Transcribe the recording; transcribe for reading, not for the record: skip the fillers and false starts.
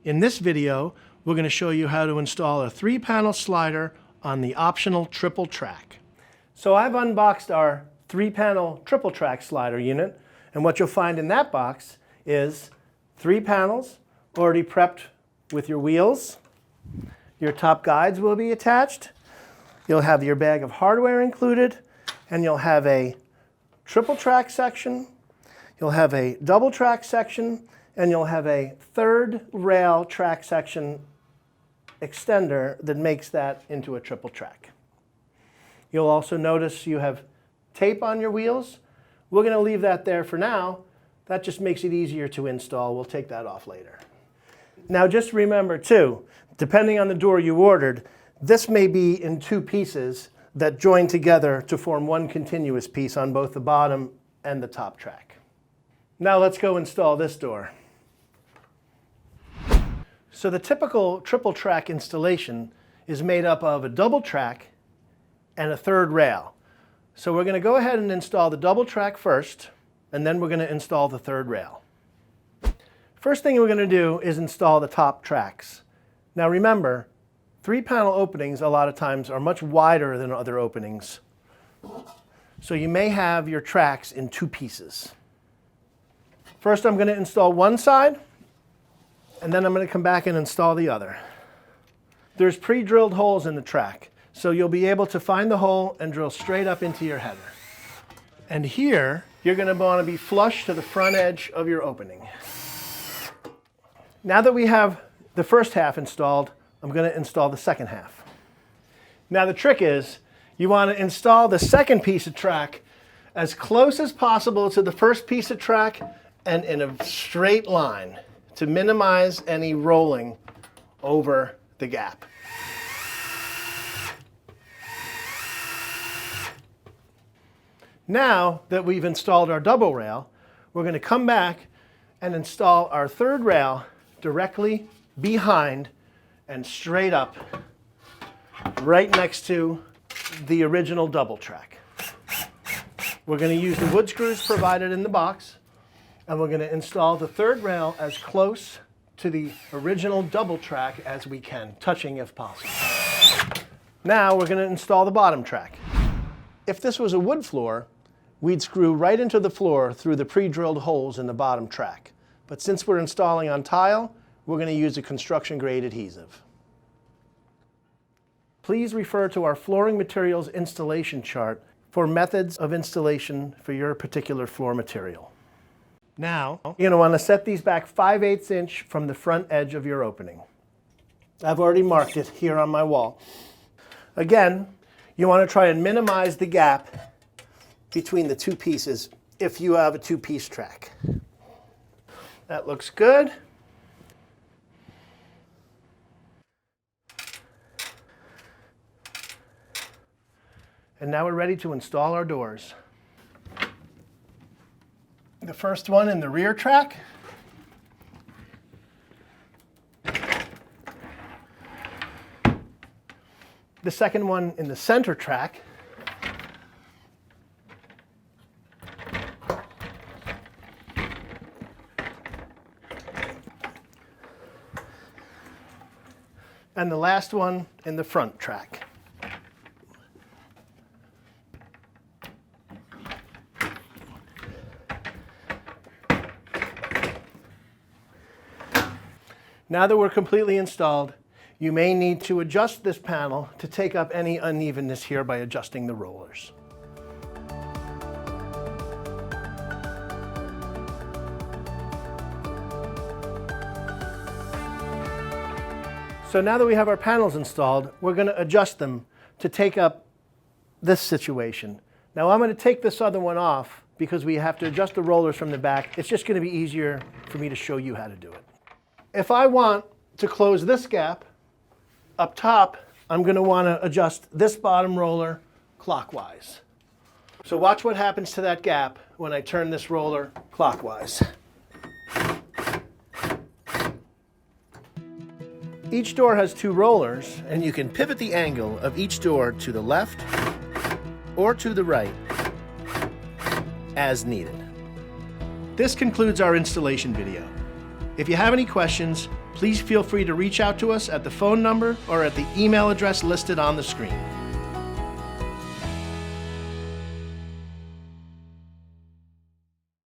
In this video, we're going to show you how to install a 3-panel slider on the optional triple track. So I've unboxed our 3-panel triple track slider unit, and what you'll find in that box is 3 panels already prepped with your wheels. Your top guides will be attached. You'll have your bag of hardware included, and you'll have a triple track section, you'll have a double track section, and you'll have a 3rd rail track section extender that makes that into a triple track. You'll also notice you have tape on your wheels. We're going to leave that there for now. That just makes it easier to install. We'll take that off later. Now just remember too, depending on the door you ordered, this may be in 2 pieces that join together to form one continuous piece on both the bottom and the top track. Now let's go install this door. So the typical triple track installation is made up of a double track and a 3rd rail. So we're going to go ahead and install the double track first, and then we're going to install the 3rd rail. First thing we're going to do is install the top tracks. Now remember, 3-panel openings a lot of times are much wider than other openings. So you may have your tracks in 2 pieces. First I'm going to install one side, and then I'm going to come back and install the other. There's pre-drilled holes in the track, so you'll be able to find the hole and drill straight up into your header. And here, you're going to want to be flush to the front edge of your opening. Now that we have the first half installed, I'm going to install the second half. Now the trick is, you want to install the second piece of track as close as possible to the first piece of track and in a straight line to minimize any rolling over the gap. Now that we've installed our double rail, we're going to come back and install our 3rd rail directly behind and straight up right next to the original double track. We're going to use the wood screws provided in the box, and we're going to install the 3rd rail as close to the original double track as we can, touching if possible. Now we're going to install the bottom track. If this was a wood floor, we'd screw right into the floor through the pre-drilled holes in the bottom track. But since we're installing on tile, we're going to use a construction-grade adhesive. Please refer to our flooring materials installation chart for methods of installation for your particular floor material. Now, you're going to want to set these back 5/8 inch from the front edge of your opening. I've already marked it here on my wall. Again, you want to try and minimize the gap between the 2 pieces if you have a 2-piece track. That looks good. And now we're ready to install our doors. The first one in the rear track. The second one in the center track. And the last one in the front track. Now that we're completely installed, you may need to adjust this panel to take up any unevenness here by adjusting the rollers. So now that we have our panels installed, we're going to adjust them to take up this situation. Now I'm going to take this other one off because we have to adjust the rollers from the back. It's just going to be easier for me to show you how to do it. If I want to close this gap up top, I'm going to want to adjust this bottom roller clockwise. So watch what happens to that gap when I turn this roller clockwise. Each door has 2 rollers, and you can pivot the angle of each door to the left or to the right as needed. This concludes our installation video. If you have any questions, please feel free to reach out to us at the phone number or at the email address listed on the screen.